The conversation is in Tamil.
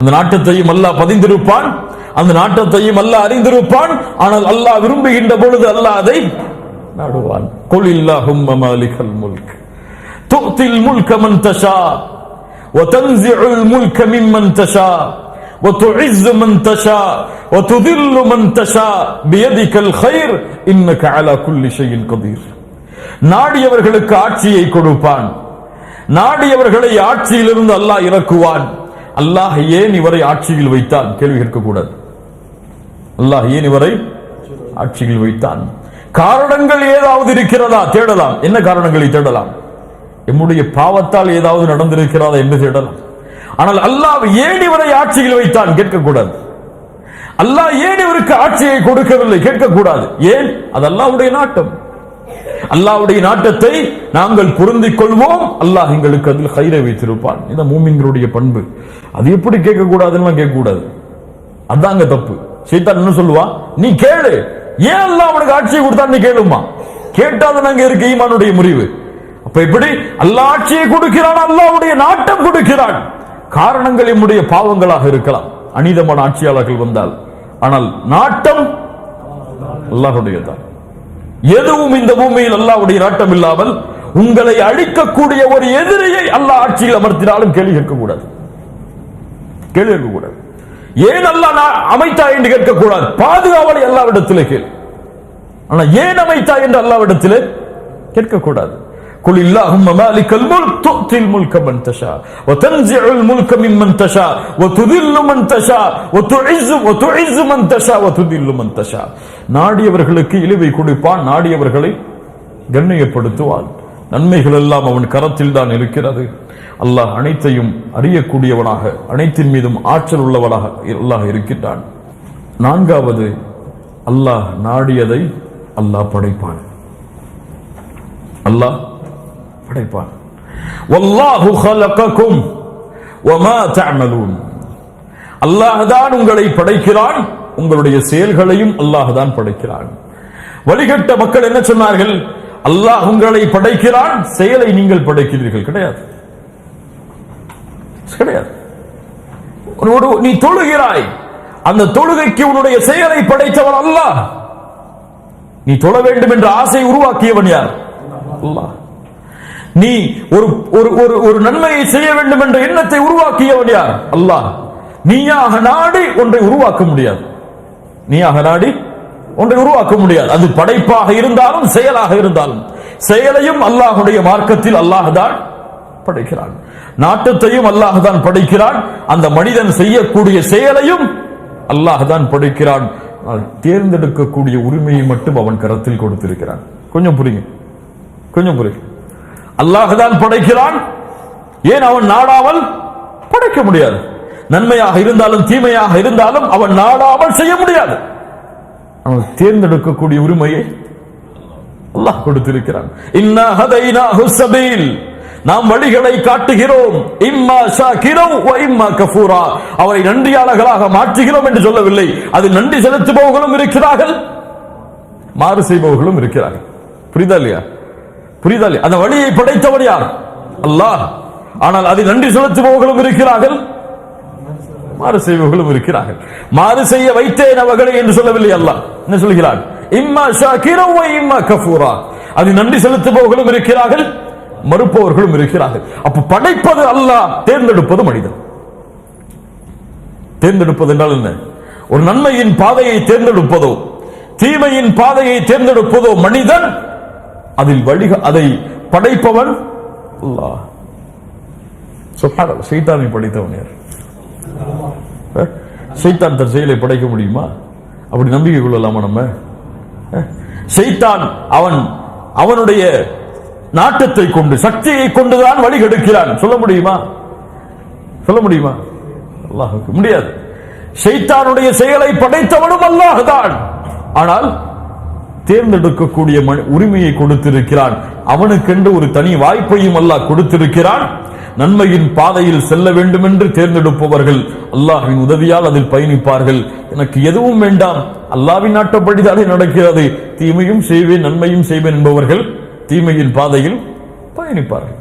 அந்த நாட்டத்தையும் அல்லாஹ் பதிந்திருப்பான், அந்த நாட்டத்தையும் அல்லாஹ் அறிந்திருப்பான். ஆனால் அல்லாஹ் விரும்புகின்ற பொழுது அல்லாஹ் அதை நாடுவான். குல் இல்லாஹும்ம மாலிகல் முல்க் து'தில் முல்க மன் தஷா வ தன்ஸிஉல் முல்க மிம்மன் தஷா வ துஇஸ்ஸு மன் தஷா வ துதில்லு மன் தஷா பியதிகல் கைர் இன்னக அலா குல்லி ஷைஇன் கதீர். நாடியவர்களுக்கு ஆட்சியை கொடுப்பான், நாடியவர்களை ஆட்சியிலிருந்து அல்லாஹ் இறக்குவான். அல்லாஹ் ஏன் இவரை ஆட்சியில் வைத்தான்? கேள்வி கேட்கக்கூடாது. அல்லாஹ் ஏன் இவரை ஆட்சியில் வைத்தான்? காரணங்கள் ஏதாவது இருக்கிறதா? தேடலாம். என்ன காரணங்களை தேடலாம்? நம்முடைய பாவத்தால் ஏதாவது நடந்திருக்கிறதா என்று தேடலாம். ஆனால் அல்லாஹ் ஏன் இவரை ஆட்சியில் வைத்தான் கேட்கக்கூடாது. அல்லாஹ் ஏன் இவருக்கு ஆட்சியை கொடுக்கவில்லை கேட்கக்கூடாது. ஏன்? அது அல்லாஹ்வுடைய நாட்டம். அல்லாஹ்வுடைய நாட்டத்தை நாங்கள் பொருந்திக் கொள்வோம். அல்லாஹ் எங்களுக்கு அதில் கைரை வைத்திருப்பான். இந்த மூமின்களுடைய பண்பு. அது எப்படி கேட்கக்கூடாதுன்னு கேட்கக்கூடாது. அதாங்க தப்பு. சைத்தான் என்ன சொல்லுவான்? நீ கேளு, ஏன் அல்லாஹ் அவனுக்கு ஆட்சியை கொடுத்தான் நீ கேளுமா? கேட்டாதான் நாங்க இருக்க ஈமானுடைய முறிவு. அப்ப எப்படி அல்லாஹ் ஆட்சியை கொடுக்கிறான்? அல்லாஹ்வுடைய நாட்டம் கொடுக்கிறான். காரணங்கள் நம்முடைய பாவங்களாக இருக்கலாம், அநீதமான ஆட்சியாளர்கள் வந்தால். ஆனால் நாட்டம் அல்லாஹ்வுடையதான். எதுவும் இந்த பூமியில் அல்லாஹ்வுடைய நாட்டம் இல்லாமல் உங்களை அழிக்கக்கூடிய ஒரு எதிரியை அல்லாஹ் ஆட்சியில் அமர்த்தினாலும் கேள்வி கேட்கக்கூடாது. கேள்வி கேட்கக்கூடாது. ஏன் அல்லாஹ் அமைத்தா என்று கேட்கக்கூடாது. பாதுகாவலை அல்லாஹ்விடத்திலே கேள். ஆனா ஏன் அமைத்தா என்று அல்லாஹ்விடத்திலே கேட்கக்கூடாது. குல் இல்லாஹும்ம மாலிகல் முல்க் து'தில் முல்க மன் தஷா வ தன்ஸிஉல் முல்க மிம்மன் தஷா வ துதில்லு மன் தஷா வ துஇஸ்ஸு மன் தஷா வ துதில்லு மன் தஷா. நாடியவர்களுக்கு இழிவை கொடுப்பான், நாடியவர்களை கண்ணியப்படுத்துவான். நன்மைகள் எல்லாம் அவன் கரத்தில் தான் இருக்கிறது. அல்லாஹ் அனைத்தையும் அறியக்கூடியவனாக, அனைத்தின் மீதும் ஆற்றல் உள்ளவனாக அல்லாஹ் இருக்கின்றான். நான்காவது, அல்லாஹ் நாடியதை அல்லாஹ் படைப்பான். அல்லாஹ் படைப்பான். வல்லாஹு خلقكم وما تعملون. அல்லாஹ் தான் உங்களை படைக்கிறான், உங்களுடைய செயல்களையும் அல்லாஹ் தான் படைக்கிறான். வழிகட்ட மக்கள் என்ன சொன்னார்கள்? அல்லாஹ் உங்களை படைக்கிறான், செயலை நீங்கள் படைக்கிறீர்கள். கிடையாது, கிடையாது. நீ தொழுகிறாய், அந்த தொழுகைக்கு உன்னுடைய செயலை படைத்தவன் அல்லாஹ். நீ தொழ வேண்டும் என்ற ஆசை உருவாக்கியவன் யார்? அல்லாஹ். நீ ஒரு நன்மையை செய்ய வேண்டும் என்ற எண்ணத்தை உருவாக்கியவன் யார்? அல்லாஹ். நீயாக நாடி ஒன்றை உருவாக்க முடியாது. நீயாக நாடி ஒன்றை உருவாக்க முடியாது. அது படைப்பாக இருந்தாலும் செயலாக இருந்தாலும் செயலையும் அல்லாஹ்வுடைய மார்க்கத்தில் அல்லாஹ் தான் படைக்கிறான். நாட்டத்தையும் அல்லாஹ் தான் படைக்கிறான். அந்த மனிதன் செய்யக்கூடிய செயலையும் அல்லாஹ் தான் படைக்கிறான். தேர்ந்தெடுக்கக்கூடிய உரிமையை மட்டும் அவன் கரத்தில் கொடுத்திருக்கிறான். கொஞ்சம் புரியுங்க, கொஞ்சம் புரியுங்க. அல்லாஹ் தான் படைக்கிறான். ஏன் அவன் நாடாமல் படைக்க முடியாது? நன்மையாக இருந்தாலும் தீமையாக இருந்தாலும் அவன் நாடாமல் செய்ய முடியாது. அவன் தேர்ந்தெடுக்கக்கூடிய உரிமையை அல்லாஹ் கொடுத்திருக்கிறான். இன்னா ஹதைனாஹு ஸபீல், நாம் வழிகளை காட்டுகிறோம். இம்மா ஷாகிரன் வ இம்மா கஃபூரா, அவரை நன்றியாளர்களாக மாற்றுகிறோம் என்று சொல்லவில்லை. அது நன்றி செலுத்துபவர்களும் இருக்கிறார்கள், மாறு செய்பவர்களும் இருக்கிறார்கள். புரியுதா இல்லையா? புரியுதா இல்லையா? அந்த வழியை படைத்தவர் யார்? அல்லாஹ். ஆனால் அதை நன்றி செலுத்துபவர்களும் இருக்கிறார்கள், மாறு செய்பவர்களும் இருக்கிறார்கள். மாறு செய்ய வைத்தேன் அவர்களை என்று சொல்லவில்லை அல்லாஹ். என்ன சொல்கிறார்? இம்மா ஷாகிரன் வ இம்மா கஃபூரா, அது நன்றி செலுத்துபவர்களும் இருக்கிறார்கள், மறுப்பவர்களும் இருக்கிறார்கள். அப்ப படைப்பது அல்லாஹ், தேர்ந்தெடுப்பது மனிதன். தேர்ந்தெடுப்பது என்றால் என்ன? ஒரு நன்மையின் பாதையை தேர்ந்தெடுப்பதோ தீமையின் பாதையை தேர்ந்தெடுப்பதோ மனிதன். அதில் அதை படைப்பவன் அல்லாஹ். சுப்ஹானல்லாஹ். ஷைத்தானை படைத்தவன் யார்? ஷைத்தான் தன் செயலை படைக்க முடியுமா? அப்படி நம்பிக்கை கொள்ளலாமா நம்ம? ஷைத்தான் அவனுடைய நாட்டத்தை கொண்டு, சக்தியை கொண்டுதான் வழி கெடுக்கிறான். சொல்ல முடியுமா? சொல்ல முடியுமா? அல்லாஹ்வுக்கு முடியாது. ஷைத்தானுடைய செயலை படைத்தவனும் அல்லாஹ் தான். ஆனால் தேர்ந்தெடுக்கக்கூடிய உரிமையை கொடுத்திருக்கிறான். அவனுக்கென்று ஒரு தனி வாய்ப்பையும் அல்லாஹ் கொடுத்திருக்கிறான். நன்மையின் பாதையில் செல்ல வேண்டும் என்று தேர்ந்தெடுப்பவர்கள் அல்லாஹ்வின் உதவியால் அதில் பயணிப்பார்கள். எனக்கு எதுவும் வேண்டாம், அல்லாஹ்வின் நாட்டப்படிதானே நடக்கிறது, தீமையும் செய்வேன் நன்மையும் செய்வேன் என்பவர்கள் தீமையின் பாதையில் பயணிப்பார்கள்.